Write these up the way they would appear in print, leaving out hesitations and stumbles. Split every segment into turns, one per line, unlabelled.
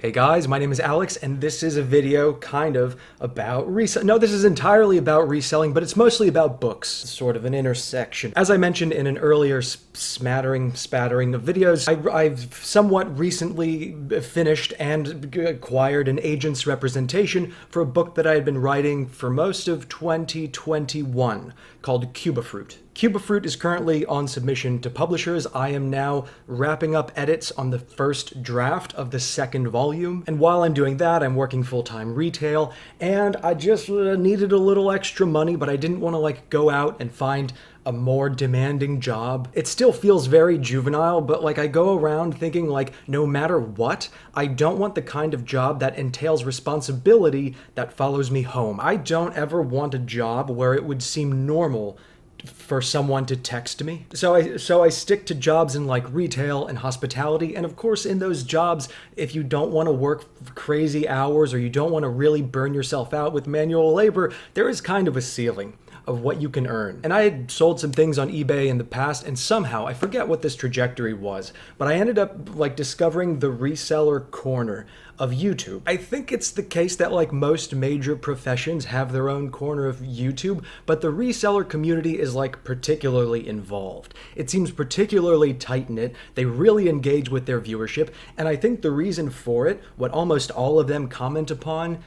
Hey guys, my name is Alex, and this is a video kind of about reselling. No, this is entirely about reselling, but it's mostly about books. Sort of an intersection. As I mentioned in an earlier spattering of videos, I've somewhat recently finished and acquired an agent's representation for a book that I had been writing for most of 2021 called Cubafruit. Cubafruit is currently on submission to publishers. I am now wrapping up edits on the first draft of the second volume. And while I'm doing that, I'm working full-time retail, and I just needed a little extra money, but I didn't want to go out and find a more demanding job. It still feels very juvenile, but I go around thinking no matter what, I don't want the kind of job that entails responsibility that follows me home. I don't ever want a job where it would seem normal for someone to text me. So I stick to jobs in retail and hospitality, and of course in those jobs, if you don't want to work crazy hours or you don't want to really burn yourself out with manual labor, there is kind of a ceiling of what you can earn. And I had sold some things on eBay in the past, and somehow, I forget what this trajectory was, but I ended up discovering the reseller corner of YouTube. I think it's the case that most major professions have their own corner of YouTube, but the reseller community is particularly involved. It seems particularly tight-knit. They really engage with their viewership, and I think the reason for it, what almost all of them comment upon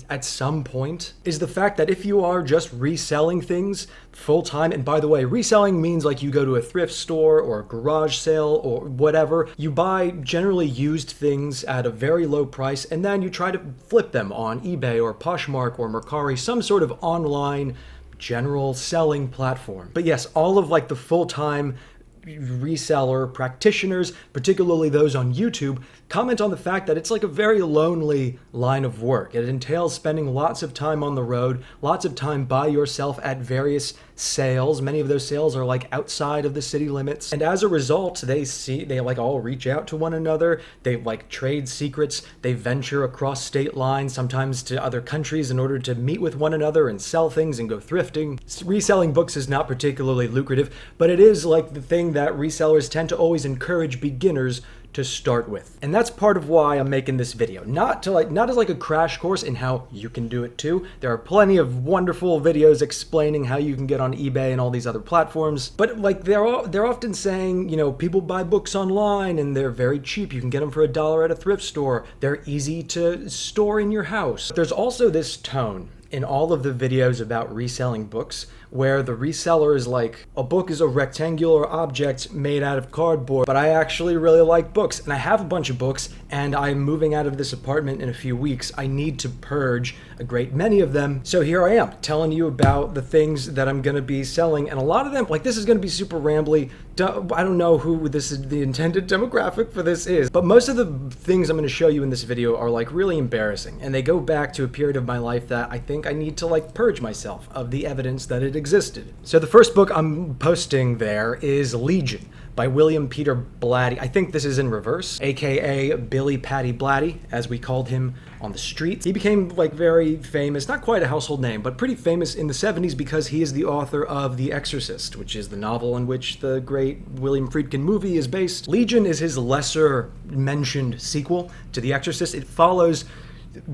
at some point, is the fact that if you are just reselling things full-time, and by the way, reselling means you go to a thrift store or a garage sale or whatever, you buy generally used things at a very low price, and then you try to flip them on eBay or Poshmark or Mercari, some sort of online general selling platform. But yes, all of the full-time reseller practitioners, particularly those on YouTube, comment on the fact that it's a very lonely line of work. It entails spending lots of time on the road, lots of time by yourself at various sales. Many of those sales are outside of the city limits, and as a result, they all reach out to one another. They trade secrets. They venture across state lines, sometimes to other countries, in order to meet with one another and sell things and go thrifting. Reselling books is not particularly lucrative, but it is the thing that resellers tend to always encourage beginners to start with. And that's part of why I'm making this video. Not as a crash course in how you can do it too. There are plenty of wonderful videos explaining how you can get on eBay and all these other platforms. But they're often saying, people buy books online and they're very cheap. You can get them for $1 at a thrift store. They're easy to store in your house. There's also this tone in all of the videos about reselling books, where the reseller is a book is a rectangular object made out of cardboard, but I actually really like books, and I have a bunch of books, and I'm moving out of this apartment in a few weeks. I need to purge a great many of them, so here I am, telling you about the things that I'm gonna be selling, and a lot of them, this is gonna be super rambly. I don't know who this is, the intended demographic for this is, but most of the things I'm gonna show you in this video are really embarrassing, and they go back to a period of my life that I think I need to purge myself of the evidence that it existed. So the first book I'm posting there is Legion by William Peter Blatty. I think this is in reverse, aka Billy Patty Blatty, as we called him on the streets. He became very famous, not quite a household name, but pretty famous in the 70s because he is the author of The Exorcist, which is the novel on which the great William Friedkin movie is based. Legion is his lesser mentioned sequel to The Exorcist. It follows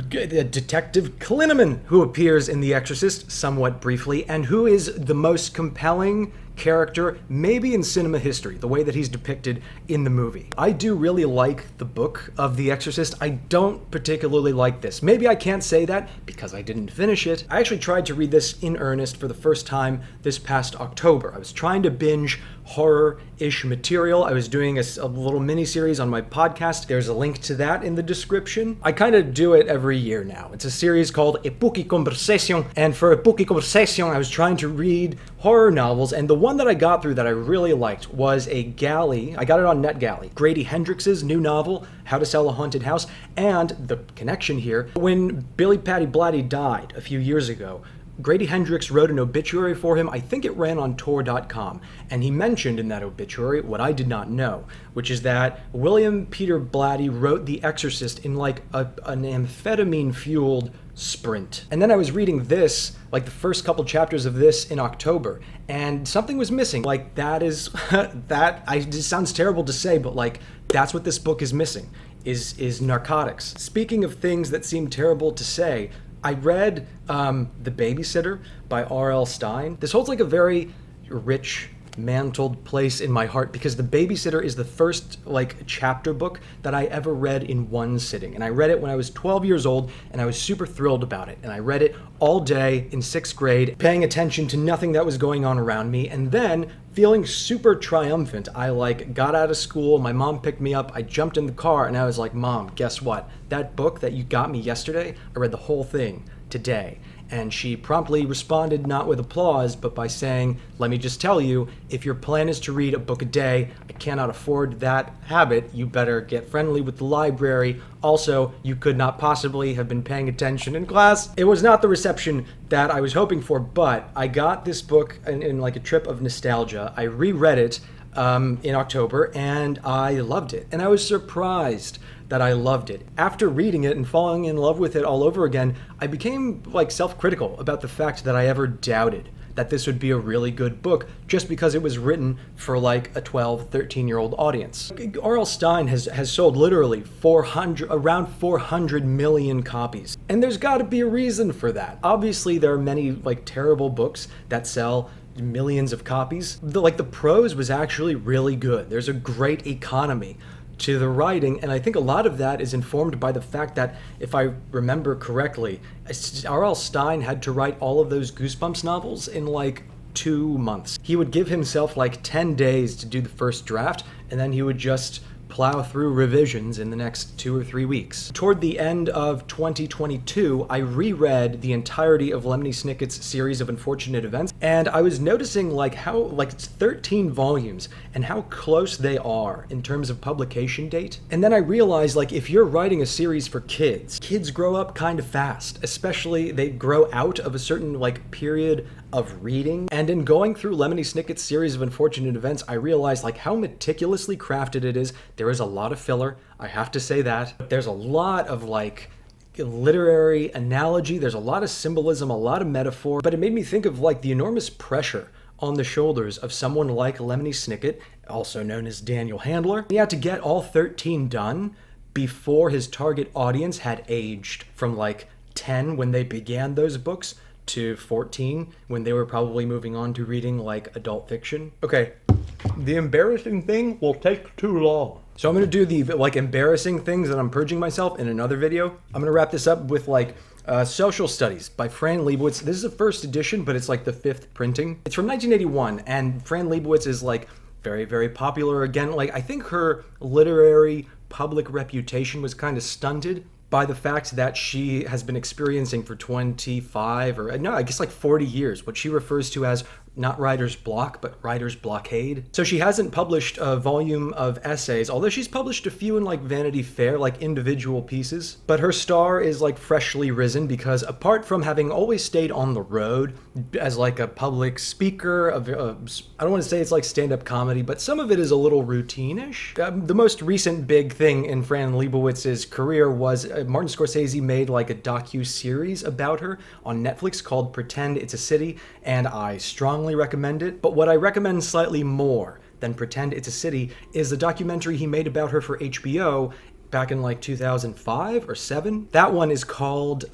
Detective Klineman, who appears in The Exorcist somewhat briefly, and who is the most compelling character maybe in cinema history, the way that he's depicted in the movie. I do really like the book of The Exorcist. I don't particularly like this. Maybe I can't say that because I didn't finish it. I actually tried to read this in earnest for the first time this past October. I was trying to binge horror-ish material. I was doing a little mini-series on my podcast. There's a link to that in the description. I kind of do it every year now. It's a series called Epoque Conversation, and for Epoque Conversation, I was trying to read horror novels, and the one that I got through that I really liked was a galley. I got it on NetGalley. Grady Hendrix's new novel, How to Sell a Haunted House, and the connection here, when Billy Patty Blatty died a few years ago, Grady Hendrix wrote an obituary for him. I think it ran on Tor.com, and he mentioned in that obituary what I did not know, which is that William Peter Blatty wrote The Exorcist in an amphetamine-fueled sprint. And then I was reading this, the first couple chapters of this in October, and something was missing. That is, it sounds terrible to say, but that's what this book is missing. is narcotics. Speaking of things that seem terrible to say, I read The Babysitter by R.L. Stine. This holds like a very rich, mantled place in my heart because The Babysitter is the first like chapter book that I ever read in one sitting. And I read it when I was 12 years old and I was super thrilled about it. And I read it all day in 6th grade, paying attention to nothing that was going on around me. And then feeling super triumphant, I like got out of school, my mom picked me up, I jumped in the car and I was like, Mom, guess what? That book that you got me yesterday, I read the whole thing today. And she promptly responded not with applause, but by saying, let me just tell you, if your plan is to read a book a day, I cannot afford that habit. You better get friendly with the library. Also, you could not possibly have been paying attention in class. It was not the reception that I was hoping for, but I got this book in like a trip of nostalgia. I reread it in October and I loved it. And I was surprised that I loved it. After reading it and falling in love with it all over again, I became like self-critical about the fact that I ever doubted that this would be a really good book just because it was written for like a 12, 13-year-old audience. R.L. Stine has sold literally around 400 million copies. And there's gotta be a reason for that. Obviously, there are many like terrible books that sell millions of copies. The prose was actually really good. There's a great economy to the writing, and I think a lot of that is informed by the fact that, if I remember correctly, R.L. Stine had to write all of those Goosebumps novels in like 2 months. He would give himself like 10 days to do the first draft, and then he would just plow through revisions in the next 2 or 3 weeks. Toward the end of 2022, I reread the entirety of Lemony Snicket's series of unfortunate events, and I was noticing like how it's 13 volumes and how close they are in terms of publication date. And then I realized like if you're writing a series for kids grow up kind of fast, especially they grow out of a certain like period of reading. And in going through Lemony Snicket's series of unfortunate events, I realized like how meticulously crafted it is. There is a lot of filler, I have to say that. There's a lot of like literary analogy, there's a lot of symbolism, a lot of metaphor, but it made me think of like the enormous pressure on the shoulders of someone like Lemony Snicket, also known as Daniel Handler. He had to get all 13 done before his target audience had aged from like 10 when they began those books to 14 when they were probably moving on to reading like adult fiction. Okay, the embarrassing thing will take too long. So I'm gonna do the like embarrassing things that I'm purging myself in another video. I'm gonna wrap this up with like Social Studies by Fran Lebowitz. This is the first edition, but it's like the 5th printing. It's from 1981, and Fran Lebowitz is like very, very popular. Again, like I think her literary public reputation was kind of stunted by the fact that she has been experiencing for 25 or no, I guess like 40 years, what she refers to as not writer's block, but writer's blockade. So she hasn't published a volume of essays, although she's published a few in like Vanity Fair, like individual pieces. But her star is like freshly risen because apart from having always stayed on the road as like a public speaker, I don't want to say it's like stand-up comedy, but some of it is a little routine-ish. The most recent big thing in Fran Lebowitz's career was Martin Scorsese made like a docu-series about her on Netflix called Pretend It's a City, and I strongly recommend it. But what I recommend slightly more than Pretend It's a City is the documentary he made about her for HBO back in like 2005 or 7. That one is called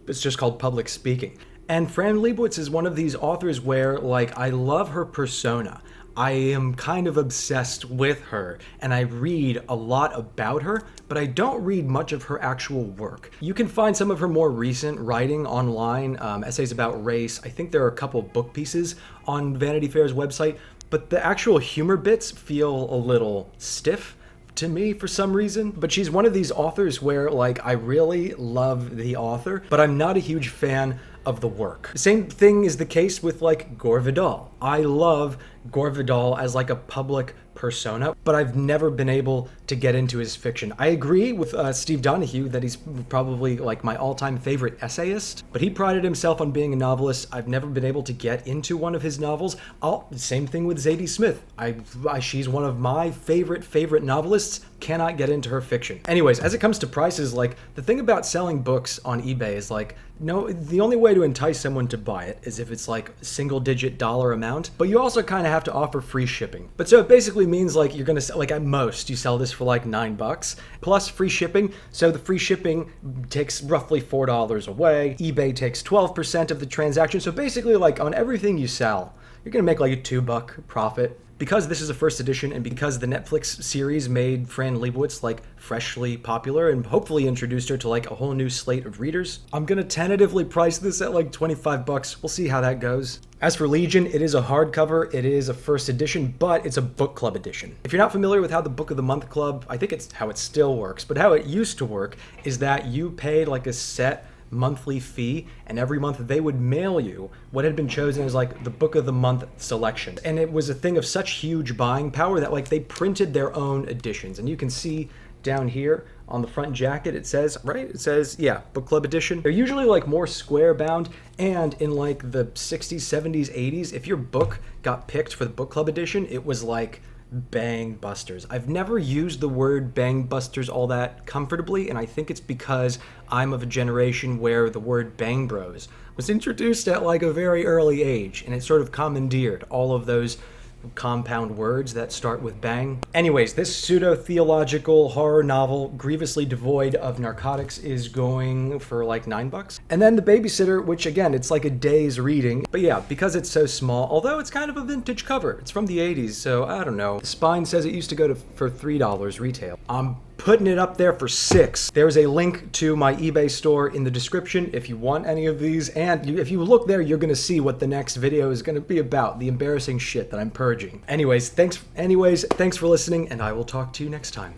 it's just called Public Speaking. And Fran Lebowitz is one of these authors where like I love her persona. I am kind of obsessed with her, and I read a lot about her, but I don't read much of her actual work. You can find some of her more recent writing online, essays about race. I think there are a couple book pieces on Vanity Fair's website, but the actual humor bits feel a little stiff to me for some reason. But she's one of these authors where like I really love the author, but I'm not a huge fan of the work. The same thing is the case with like Gore Vidal. I love Gore Vidal as like a public persona, but I've never been able to get into his fiction. I agree with Steve Donahue that he's probably like my all-time favorite essayist, but he prided himself on being a novelist. I've never been able to get into one of his novels. Same thing with Zadie Smith. She's one of my favorite novelists. Cannot get into her fiction. Anyways, as it comes to prices, like the thing about selling books on eBay is like, no, the only way to entice someone to buy it is if it's like a single-digit dollar amount, but you also kind of have to offer free shipping. But so it basically means like you're gonna sell, like at most you sell this for like $9 plus free shipping. So the free shipping takes roughly $4 away. eBay takes 12% of the transaction. So basically, like on everything you sell, you're gonna make like a $2 profit. Because this is a first edition and because the Netflix series made Fran Lebowitz like freshly popular and hopefully introduced her to like a whole new slate of readers, I'm gonna tentatively price this at like $25. We'll see how that goes. As for Legion, it is a hardcover, it is a first edition, but it's a book club edition. If you're not familiar with how the Book of the Month Club, I think it's how it still works, but how it used to work is that you paid like a set monthly fee, and every month they would mail you what had been chosen as like the book of the month selection. And it was a thing of such huge buying power that like they printed their own editions. And you can see down here on the front jacket it says, right? It says, yeah, book club edition. They're usually like more square bound, and in like the 60s, 70s, 80s, if your book got picked for the book club edition, it was like bang busters. I've never used the word bang busters all that comfortably, and I think it's because I'm of a generation where the word bang bros was introduced at like a very early age, and it sort of commandeered all of those compound words that start with bang. Anyways, this pseudo-theological horror novel, grievously devoid of narcotics, is going for like $9. And then The Babysitter, which again, it's like a day's reading. But yeah, because it's so small, although it's kind of a vintage cover, it's from the 80s, so I don't know. The spine says it used to go for $3 retail. I'm putting it up there for $6. There's a link to my eBay store in the description if you want any of these, and if you look there, you're gonna see what the next video is gonna be about, the embarrassing shit that I'm purging. Anyways, thanks for listening, and I will talk to you next time.